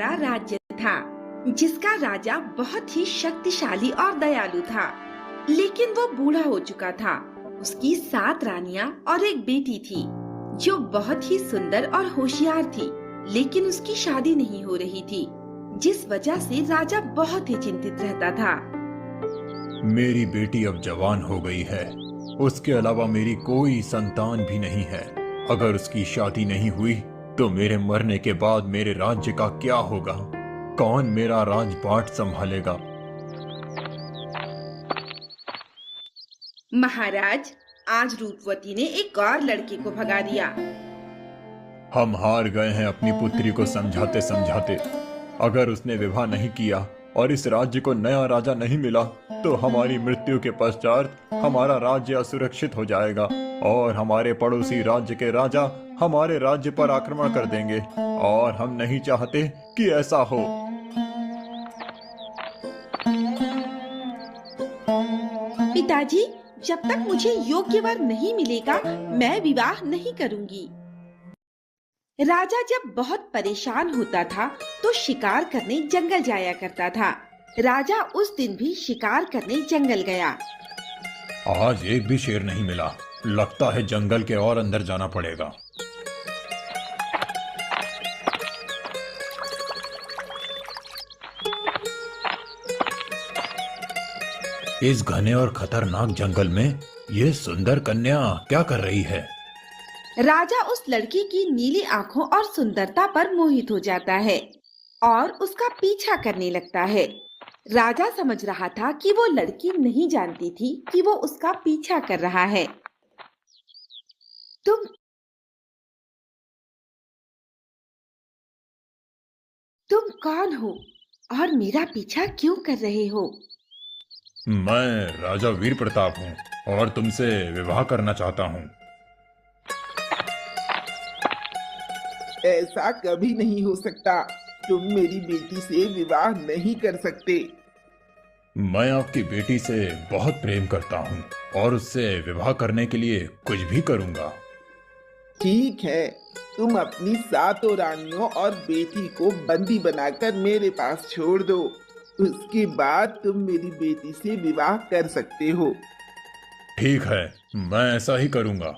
बड़ा राज्य था जिसका राजा बहुत ही शक्तिशाली और दयालु था। लेकिन वो बूढ़ा हो चुका था। उसकी 7 रानियां और एक बेटी थी जो बहुत ही सुंदर और होशियार थी, लेकिन उसकी शादी नहीं हो रही थी, जिस वजह से राजा बहुत ही चिंतित रहता था। मेरी बेटी अब जवान हो गई है। उसके अलावा मेरी कोई संतान भी नहीं है। अगर उसकी शादी नहीं हुई तो मेरे मरने के बाद मेरे राज्य का क्या होगा? कौन मेरा राजपाट संभालेगा? महाराज, आज रूपवती ने एक और लड़के को भगा दिया। हम हार गए हैं अपनी पुत्री को समझाते समझाते। अगर उसने विवाह नहीं किया और इस राज्य को नया राजा नहीं मिला तो हमारी मृत्यु के पश्चात हमारा राज्य असुरक्षित हो जाएगा और हमारे पड़ोसी राज्य के राजा हमारे राज्य पर आक्रमण कर देंगे और हम नहीं चाहते कि ऐसा हो। पिताजी, जब तक मुझे योग्य वर नहीं मिलेगा मैं विवाह नहीं करूंगी। राजा जब बहुत परेशान होता था तो शिकार करने जंगल जाया करता था। राजा उस दिन भी शिकार करने जंगल गया। आज एक भी शेर नहीं मिला। लगता है जंगल के और अंदर जाना पड़ेगा। इस घने और खतरनाक जंगल में ये सुंदर कन्या क्या कर रही है? राजा उस लड़की की नीली आंखों और सुंदरता पर मोहित हो जाता है और उसका पीछा करने लगता है। राजा समझ रहा था कि वो लड़की नहीं जानती थी कि वो उसका पीछा कर रहा है। तुम तुम कौन हो और मेरा पीछा क्यों कर रहे हो? मैं राजा वीर प्रताप हूँ और तुमसे विवाह करना चाहता हूँ। ऐसा कभी नहीं हो सकता। तुम मेरी बेटी से विवाह नहीं कर सकते। मैं आपकी बेटी से बहुत प्रेम करता हूँ और उससे विवाह करने के लिए कुछ भी करूँगा। ठीक है, तुम अपनी 7 रानियों और बेटी को बंदी बनाकर मेरे पास छोड़ दो। उसके बाद तुम मेरी बेटी से विवाह कर सकते हो। ठीक है, मैं ऐसा ही करूँगा।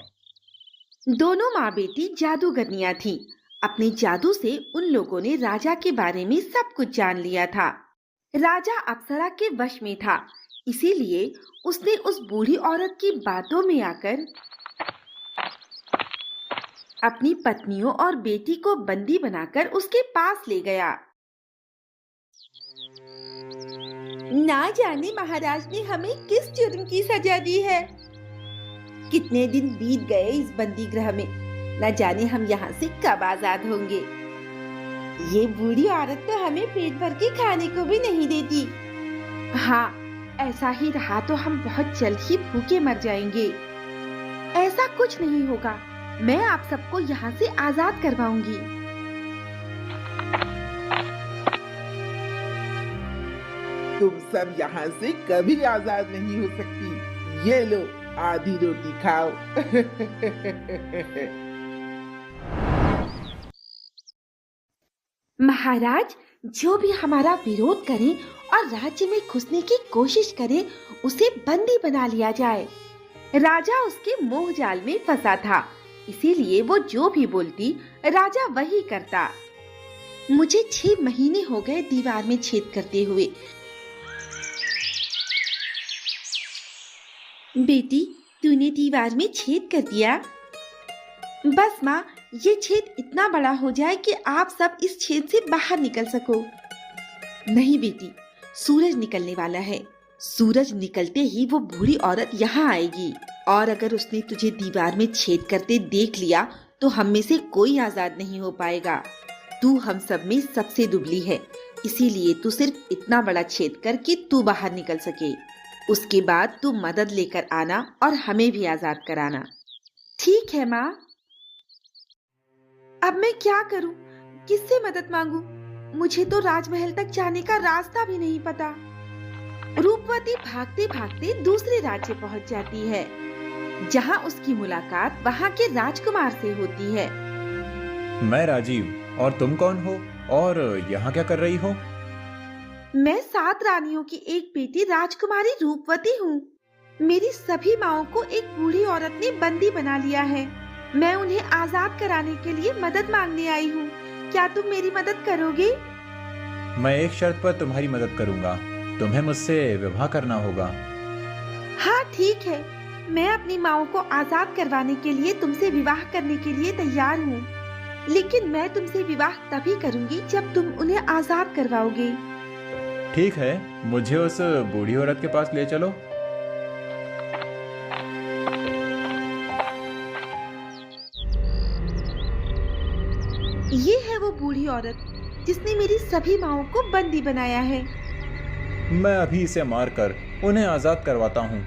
दोनों माँ बेटी जादूगरनियां थीं। अपने जादू से उन लोगों ने राजा के बारे में सब कुछ जान लिया था। राजा अप्सरा के वश में था, इसीलिए उसने उस बूढ़ी औरत की बातों में आकर अपनी पत्नियों और बेटी को बंदी बनाकर उसके पास ले गया। ना जाने महाराज ने हमें किस जुर्म की सजा दी है। कितने दिन बीत गए इस बंदी गृह में, न जाने हम यहाँ से कब आजाद होंगे। ये बूढ़ी औरत तो हमें पेट भर के खाने को भी नहीं देती। हाँ, ऐसा ही रहा तो हम बहुत जल्द ही भूखे मर जाएंगे। ऐसा कुछ नहीं होगा, मैं आप सबको यहाँ से आजाद करवाऊंगी। तुम सब यहाँ से कभी आजाद नहीं हो सकती। ये लो, आधी रोटी खाओ। महाराज, जो भी हमारा विरोध करे और राज्य में घुसने की कोशिश करे उसे बंदी बना लिया जाए। राजा उसके मोह जाल में फंसा था, इसीलिए वो जो भी बोलती राजा वही करता। मुझे 6 महीने हो गए दीवार में छेद करते हुए। बेटी, तूने दीवार में छेद कर दिया। बस माँ, ये छेद इतना बड़ा हो जाए कि आप सब इस छेद से बाहर निकल सको। नहीं बेटी, सूरज निकलने वाला है। सूरज निकलते ही वो बूढ़ी औरत यहाँ आएगी और अगर उसने तुझे दीवार में छेद करते देख लिया तो हम में से कोई आजाद नहीं हो पाएगा। तू हम सब में सबसे दुबली है, इसीलिए तू सिर्फ इतना बड़ा छेद कर कि तू बाहर निकल सके। उसके बाद तू मदद लेकर आना और हमें भी आजाद कराना। ठीक है माँ। अब मैं क्या करूं? किससे मदद मांगूं? मुझे तो राजमहल तक जाने का रास्ता भी नहीं पता। रूपवती भागते भागते दूसरे राज्य पहुंच जाती है, जहां उसकी मुलाकात वहां के राजकुमार से होती है। मैं राजीव, और तुम कौन हो और यहाँ क्या कर रही हो? मैं 7 रानियों की एक बेटी राजकुमारी रूपवती हूँ। मेरी सभी माँओं को एक बूढ़ी औरत ने बंदी बना लिया है। मैं उन्हें आजाद कराने के लिए मदद मांगने आई हूँ। क्या तुम मेरी मदद करोगे? मैं एक शर्त पर तुम्हारी मदद करूंगा। तुम्हें मुझसे विवाह करना होगा। हाँ ठीक है, मैं अपनी माँओं को आजाद करवाने के लिए तुमसे विवाह करने के लिए तैयार हूँ, लेकिन मैं तुमसे विवाह तभी करूँगी जब तुम उन्हें आजाद करवाओगे। ठीक है, मुझे उस बूढ़ी औरत के पास ले चलो। ये है वो बूढ़ी औरत जिसने मेरी सभी माँओं को बंदी बनाया है। मैं अभी इसे मारकर उन्हें आजाद करवाता हूँ।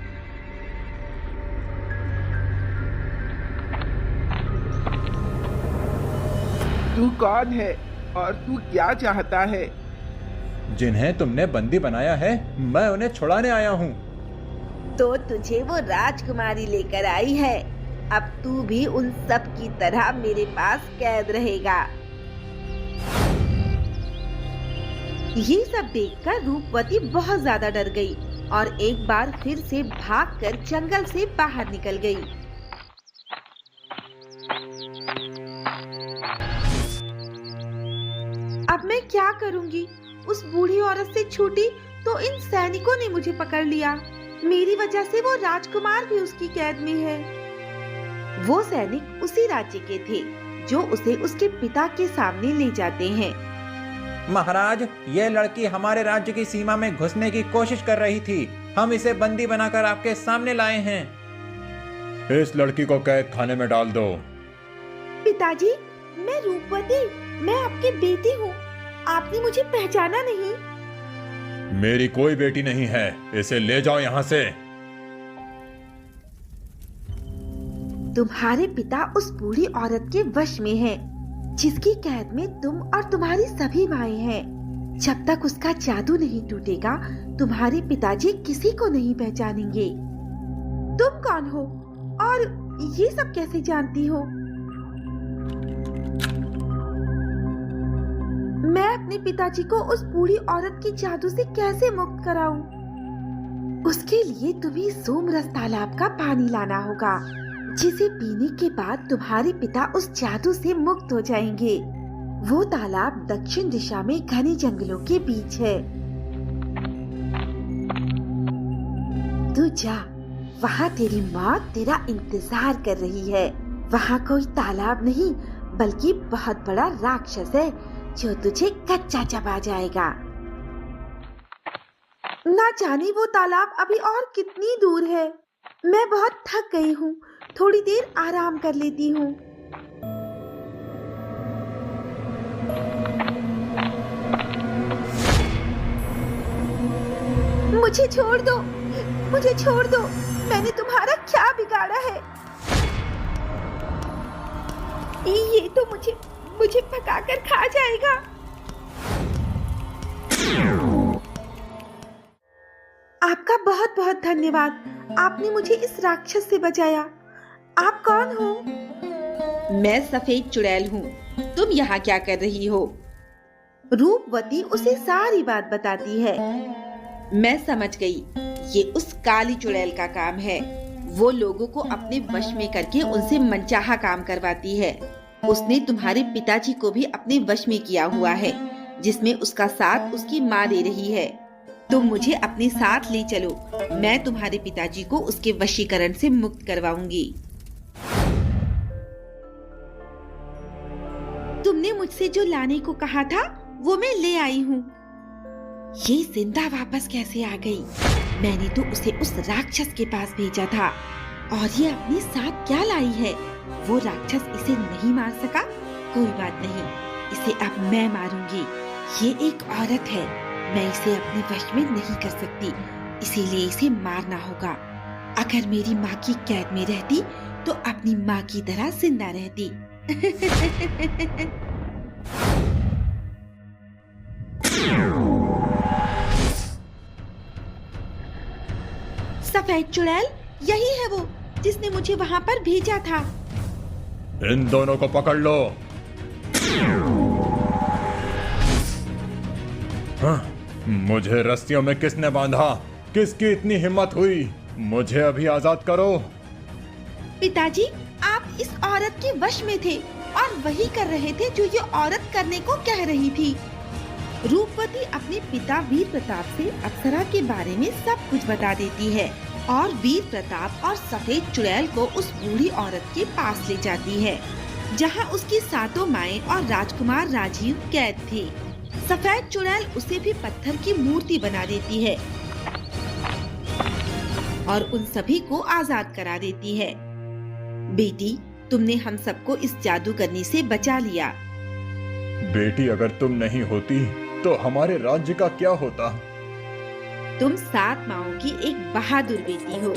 तू कौन है और तू क्या चाहता है? जिन्हें तुमने बंदी बनाया है, मैं उन्हें छुड़ाने आया हूँ। तो तुझे वो राजकुमारी लेकर आई है। अब तू भी उन सब की तरह मेरे पास कैद रहेगा। ये सब देखकर रूपवती बहुत ज्यादा डर गई और एक बार फिर से भागकर जंगल से बाहर निकल गई। अब मैं क्या करूंगी? उस बूढ़ी औरत से छूटी तो इन सैनिकों ने मुझे पकड़ लिया। मेरी वजह से वो राजकुमार भी उसकी कैद में है। वो सैनिक उसी राज्य के थे जो उसे उसके पिता के सामने ले जाते हैं। महाराज, ये लड़की हमारे राज्य की सीमा में घुसने की कोशिश कर रही थी। हम इसे बंदी बनाकर आपके सामने लाए हैं। इस लड़की को कैद खाने में डाल दो। पिताजी, मैं रूपवती, मैं आपकी बेटी हूँ। आपने मुझे पहचाना नहीं? मेरी कोई बेटी नहीं है, इसे ले जाओ यहाँ से। तुम्हारे पिता उस बूढ़ी औरत के वश में है, जिसकी कैद में तुम और तुम्हारी सभी माएं हैं। जब तक उसका जादू नहीं टूटेगा, तुम्हारे पिताजी किसी को नहीं पहचानेंगे। तुम कौन हो और ये सब कैसे जानती हो? मैं अपने पिताजी को उस बूढ़ी औरत के जादू से कैसे मुक्त कराऊं? उसके लिए तुम्हें सोमरस तालाब का पानी लाना होगा, जिसे पीने के बाद तुम्हारे पिता उस जादू से मुक्त हो जाएंगे। वो तालाब दक्षिण दिशा में घने जंगलों के बीच है। तू जा, वहाँ तेरी मौत तेरा इंतजार कर रही है। वहाँ कोई तालाब नहीं, बल्कि बहुत बड़ा राक्षस है जो तुझे कच्चा चबा जाएगा। ना जाने वो तालाब अभी और कितनी दूर है। मैं बहुत थक गई हूँ, थोड़ी देर आराम कर लेती हूँ। मुझे छोड़ दो, मुझे छोड़ दो। मैंने तुम्हारा क्या बिगाड़ा है? ये तो मुझे पकाकर खा जाएगा। आपका बहुत बहुत धन्यवाद। आपने मुझे इस राक्षस से बचाया। आप कौन हो? मैं सफेद चुड़ैल हूँ। तुम यहाँ क्या कर रही हो? रूपवती उसे सारी बात बताती है। मैं समझ गई, ये उस काली चुड़ैल का काम है। वो लोगों को अपने वश में करके उनसे मनचाहा काम करवाती है। उसने तुम्हारे पिताजी को भी अपने वश में किया हुआ है, जिसमें उसका साथ उसकी माँ दे रही है। तुम मुझे अपने साथ ले चलो, मैं तुम्हारे पिताजी को उसके वशीकरण से मुक्त करवाऊंगी। तुमने मुझसे जो लाने को कहा था वो मैं ले आई हूँ। ये जिंदा वापस कैसे आ गई? मैंने तो उसे उस राक्षस के पास भेजा था, और ये अपने साथ क्या लाई है? वो राक्षस इसे नहीं मार सका? कोई बात नहीं, इसे अब मैं मारूंगी। ये एक औरत है, मैं इसे अपने वश में नहीं कर सकती, इसीलिए इसे मारना होगा। अगर मेरी माँ की कैद में रहती तो अपनी माँ की तरह जिंदा रहती। सफेद चुड़ैल, यही है वो जिसने मुझे वहाँ पर भेजा था। इन दोनों को पकड़ लो। हाँ, मुझे रस्सियों में किसने बांधा? किसकी इतनी हिम्मत हुई? मुझे अभी आजाद करो। पिताजी, आप इस औरत के वश में थे और वही कर रहे थे जो ये औरत करने को कह रही थी। रूपवती अपने पिता वीर प्रताप से अप्सरा के बारे में सब कुछ बता देती है और वीर प्रताप और सफेद चुड़ैल को उस बूढ़ी औरत के पास ले जाती है, जहां उसकी सातों माएं और राजकुमार राजीव कैद थे। सफेद चुड़ैल उसे भी पत्थर की मूर्ति बना देती है और उन सभी को आजाद करा देती है। बेटी, तुमने हम सबको इस जादूगरनी से बचा लिया। बेटी, अगर तुम नहीं होती तो हमारे राज्य का क्या होता? तुम 7 माओं की एक बहादुर बेटी हो।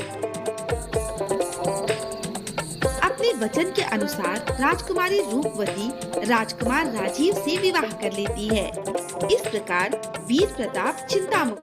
अपने वचन के अनुसार राजकुमारी रूपवती राजकुमार राजीव से विवाह कर लेती है। इस प्रकार वीर प्रताप चिंतामुक्त